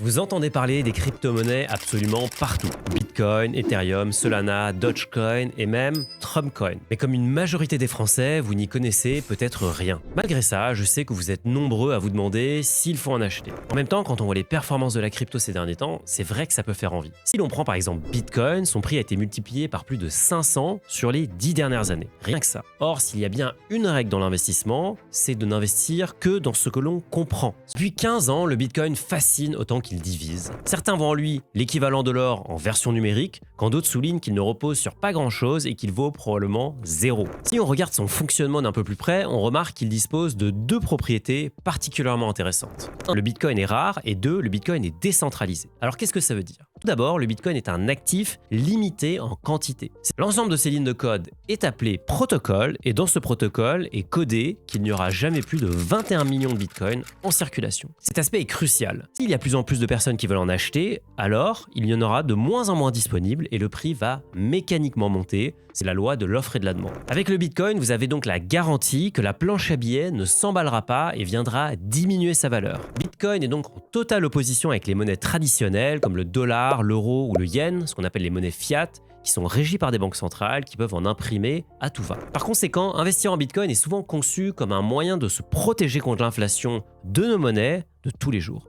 Vous entendez parler des crypto-monnaies absolument partout. Bitcoin, Ethereum, Solana, Dogecoin et même Trumpcoin. Mais comme une majorité des Français, vous n'y connaissez peut-être rien. Malgré ça, je sais que vous êtes nombreux à vous demander s'il faut en acheter. En même temps, quand on voit les performances de la crypto ces derniers temps, c'est vrai que ça peut faire envie. Si l'on prend par exemple Bitcoin, son prix a été multiplié par plus de 500 sur les 10 dernières années. Rien que ça. Or, s'il y a bien une règle dans l'investissement, c'est de n'investir que dans ce que l'on comprend. Depuis 15 ans, le Bitcoin fascine autant qu'il divise. Certains voient en lui l'équivalent de l'or en version numérique, quand d'autres soulignent qu'il ne repose sur pas grand-chose et qu'il vaut probablement zéro. Si on regarde son fonctionnement d'un peu plus près, on remarque qu'il dispose de deux propriétés particulièrement intéressantes. 1, le Bitcoin est rare et 2, le Bitcoin est décentralisé. Alors qu'est-ce que ça veut dire? Tout d'abord, le Bitcoin est un actif limité en quantité. L'ensemble de ces lignes de code est appelé protocole et dans ce protocole est codé qu'il n'y aura jamais plus de 21 millions de Bitcoin en circulation. Cet aspect est crucial. S'il y a plus en plus de personnes qui veulent en acheter, alors il y en aura de moins en moins disponibles et le prix va mécaniquement monter. C'est la loi de l'offre et de la demande. Avec le Bitcoin, vous avez donc la garantie que la planche à billets ne s'emballera pas et viendra diminuer sa valeur. Bitcoin est donc en totale opposition avec les monnaies traditionnelles comme le dollar, l'euro ou le yen, ce qu'on appelle les monnaies fiat, qui sont régies par des banques centrales qui peuvent en imprimer à tout va. Par conséquent, investir en Bitcoin est souvent conçu comme un moyen de se protéger contre l'inflation de nos monnaies de tous les jours.